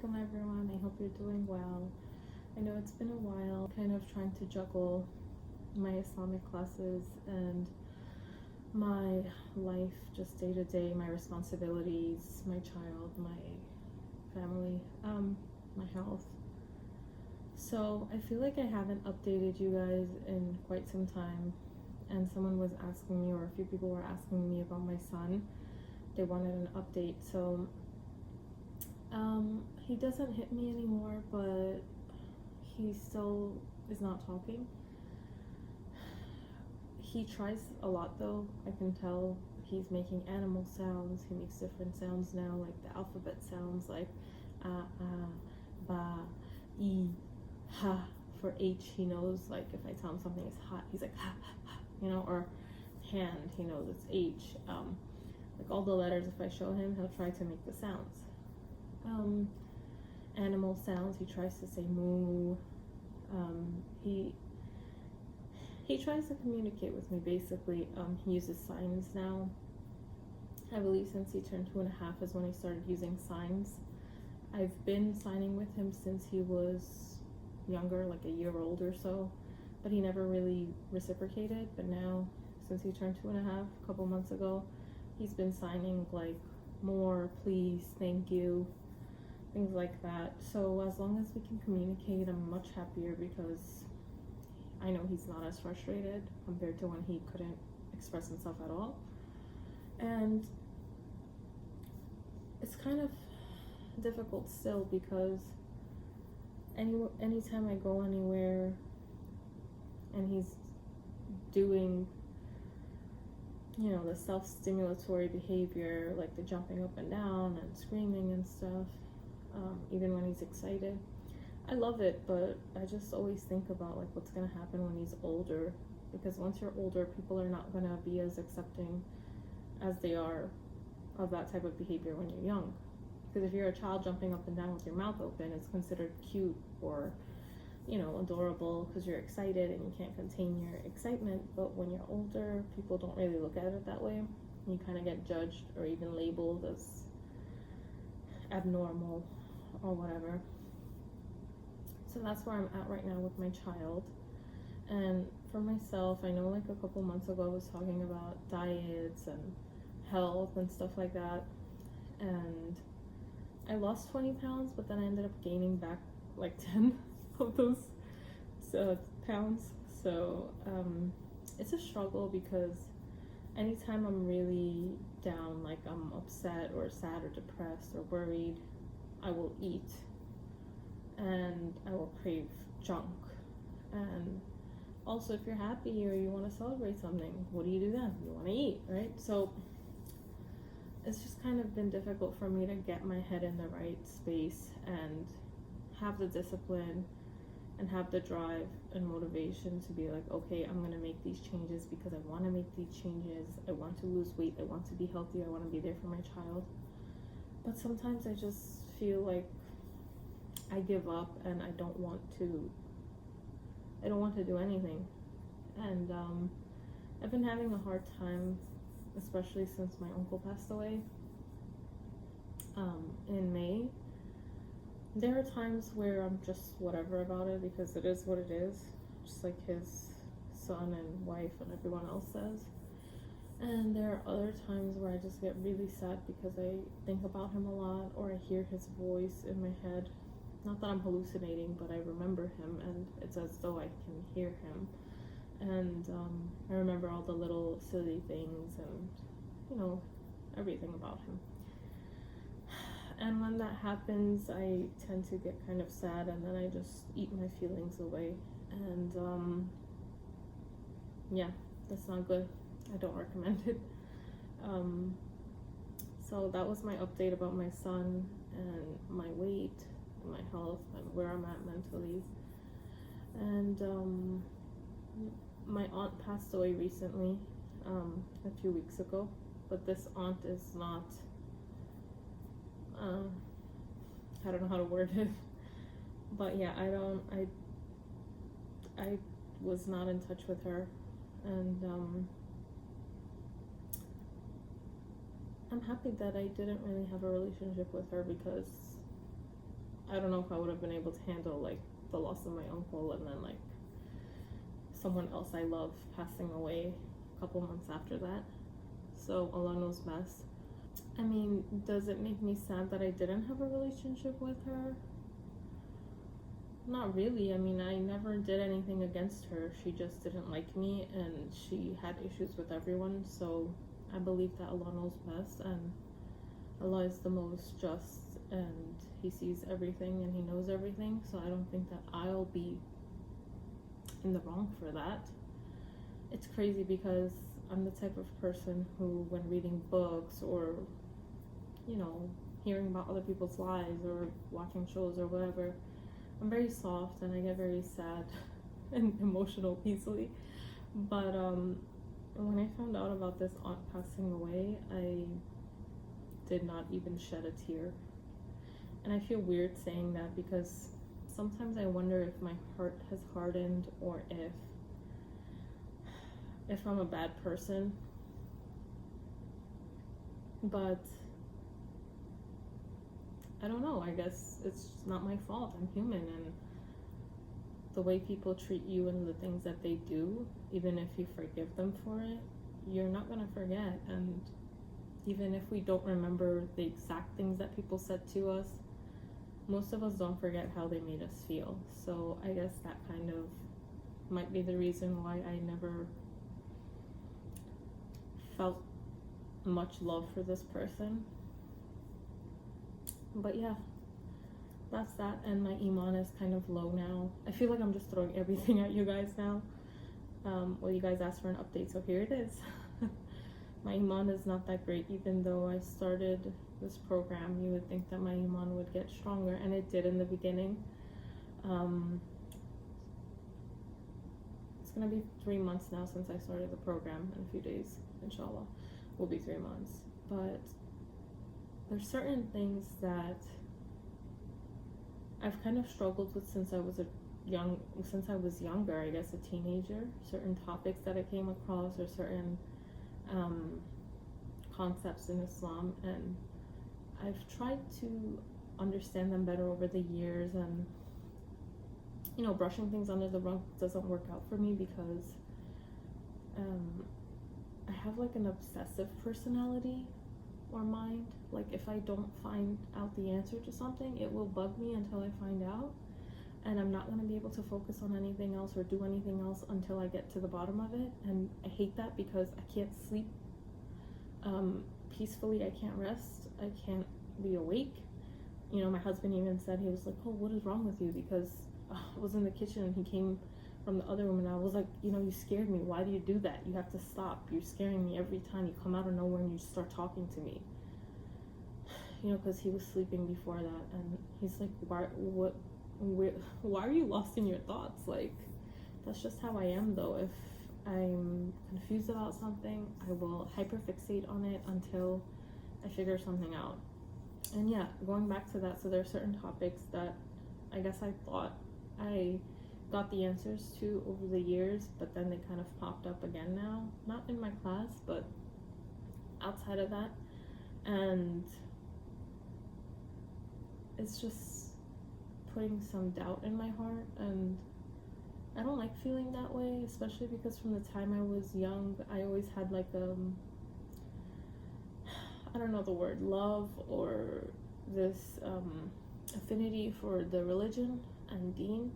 Aleikum everyone, I hope you're doing well. I know it's been a while, kind of trying to juggle my Islamic classes and my life, just day to day, my responsibilities, my child, my family, my health. So I feel like I haven't updated you guys in quite some time, and someone was asking me, or a few people were asking me about my son. They wanted an update. So he doesn't hit me anymore, but he still is not talking. He tries a lot though. I can tell he's making animal sounds. He makes different sounds now, like the alphabet sounds, like ba, e, ha. For H, he knows, like if I tell him something is hot, he's like ha, ha, you know, or hand, he knows it's H. Like all the letters, if I show him, he'll try to make the sounds. Animal sounds, he tries to say moo. He tries to communicate with me, basically. He uses signs now. I believe since he turned 2.5 is when he started using signs. I've been signing with him since he was younger, like a year old or so, but he never really reciprocated. But now, since he turned 2.5 a couple months ago, he's been signing like more, please, thank you, things like that. So as long as we can communicate, I'm much happier, because I know he's not as frustrated compared to when he couldn't express himself at all. And it's kind of difficult still, because anytime I go anywhere and he's doing, you know, the self-stimulatory behavior, like the jumping up and down and screaming and stuff, even when he's excited, I love it, but I just always think about like what's gonna happen when he's older, because once you're older, people are not gonna be as accepting as they are of that type of behavior when you're young. Because if you're a child jumping up and down with your mouth open, it's considered cute or, you know, adorable because you're excited and you can't contain your excitement. But when you're older, people don't really look at it that way. You kind of get judged or even labeled as abnormal or whatever. So that's where I'm at right now with my child. And for myself, I know like a couple months ago I was talking about diets and health and stuff like that, and I lost 20 pounds, but then I ended up gaining back like 10 of those pounds. So it's a struggle, because anytime I'm really down, like I'm upset or sad or depressed or worried, I will eat and I will crave junk. And also, if you're happy or you want to celebrate something, what do you do then? You want to eat, right? So it's just kind of been difficult for me to get my head in the right space and have the discipline and have the drive and motivation to be like, okay, I'm gonna make these changes because I want to make these changes. I want to lose weight. I want to be healthy. I want to be there for my child. But sometimes I just feel like I give up and I don't want to do anything. And I've been having a hard time, especially since my uncle passed away in May. There are times where I'm just whatever about it, because it is what it is, just like his son and wife and everyone else says. And there are other times where I just get really sad because I think about him a lot, or I hear his voice in my head. Not that I'm hallucinating, but I remember him, and it's as though I can hear him. And I remember all the little silly things and, you know, everything about him. And when that happens, I tend to get kind of sad, and then I just eat my feelings away. And yeah, that's not good. I don't recommend it. So that was my update about my son and my weight, and my health, and where I'm at mentally. And my aunt passed away recently, a few weeks ago, but this aunt is not, I don't know how to word it, but yeah, I was not in touch with her, and I'm happy that I didn't really have a relationship with her, because I don't know if I would have been able to handle like the loss of my uncle and then like someone else I love passing away a couple months after that. So Allah knows best. I mean, does it make me sad that I didn't have a relationship with her? Not really. I mean, I never did anything against her. She just didn't like me, and she had issues with everyone. So I believe that Allah knows best, and Allah is the most just, and He sees everything and He knows everything. So I don't think that I'll be in the wrong for that. It's crazy because I'm the type of person who, when reading books or, you know, hearing about other people's lives or watching shows or whatever, I'm very soft and I get very sad and emotional easily. But when I found out about this aunt passing away, I did not even shed a tear. And I feel weird saying that because sometimes I wonder if my heart has hardened or if I'm a bad person. But I don't know, I guess it's not my fault. I'm human, and the way people treat you and the things that they do, even if you forgive them for it, you're not gonna forget. And even if we don't remember the exact things that people said to us, most of us don't forget how they made us feel. So I guess that kind of might be the reason why I never felt much love for this person. But yeah, that's that. And my iman is kind of low now. I feel like I'm just throwing everything at you guys now. Well, you guys asked for an update, so here it is. My iman is not that great. Even though I started this program, you would think that my iman would get stronger, and it did in the beginning. It's gonna be 3 months now since I started the program. In a few days, inshallah, will be 3 months. But there's certain things that I've kind of struggled with since I was younger, I guess a teenager. Certain topics that I came across, or certain concepts in Islam, and I've tried to understand them better over the years. And you know, brushing things under the rug doesn't work out for me because I have like an obsessive personality or mind. Like if I don't find out the answer to something, it will bug me until I find out, and I'm not going to be able to focus on anything else or do anything else until I get to the bottom of it. And I hate that because I can't sleep peacefully. I can't rest. I can't be awake. You know, my husband even said, he was like, oh, what is wrong with you? Because I was in the kitchen and he came from the other room, and I was like, you know, you scared me. Why do you do that? You have to stop. You're scaring me every time you come out of nowhere and you start talking to me. You know, because he was sleeping before that, and he's like, why are you lost in your thoughts? Like, that's just how I am, though. If I'm confused about something, I will hyperfixate on it until I figure something out. And yeah, going back to that, so there are certain topics that I guess I thought I got the answers to over the years, but then they kind of popped up again now. Not in my class, but outside of that. And it's just putting some doubt in my heart, and I don't like feeling that way, especially because from the time I was young, I always had like I don't know the word, love or this affinity for the religion and deen.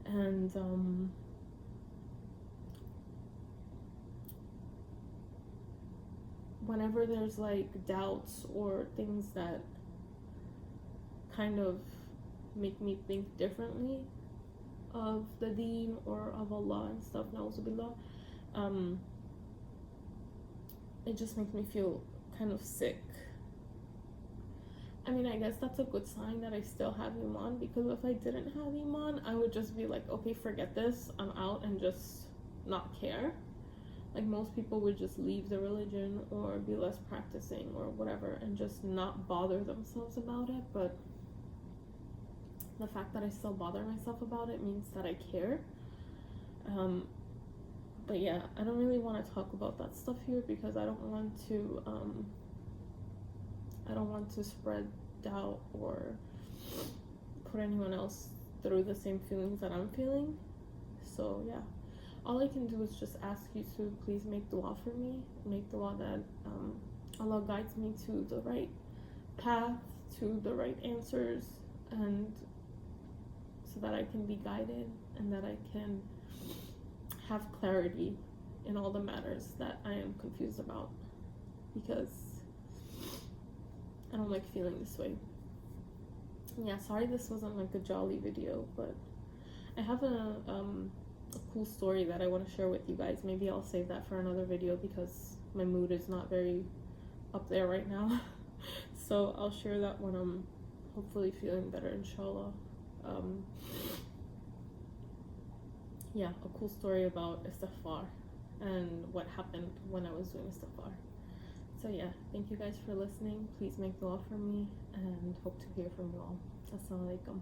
And whenever there's like doubts or things that kind of make me think differently of the deen or of Allah and stuff, na'uzubillah, it just makes me feel kind of sick. I mean, I guess that's a good sign that I still have iman, because if I didn't have iman, I would just be like, okay, forget this, I'm out, and just not care. Like most people would just leave the religion or be less practicing or whatever and just not bother themselves about it. But the fact that I still bother myself about it means that I care. But yeah, I don't really want to talk about that stuff here because I don't want to spread doubt or put anyone else through the same feelings that I'm feeling. So yeah, all I can do is just ask you to please make dua for me. Make dua that Allah guides me to the right path, to the right answers, and so that I can be guided and that I can have clarity in all the matters that I am confused about, because I don't like feeling this way. Yeah, sorry this wasn't like a jolly video, but I have a cool story that I want to share with you guys. Maybe I'll save that for another video because my mood is not very up there right now. So I'll share that when I'm hopefully feeling better, inshallah. Yeah, a cool story about istighfar and what happened when I was doing istighfar. So yeah, thank you guys for listening. Please make dua for me and hope to hear from you all. Assalamu aleikum.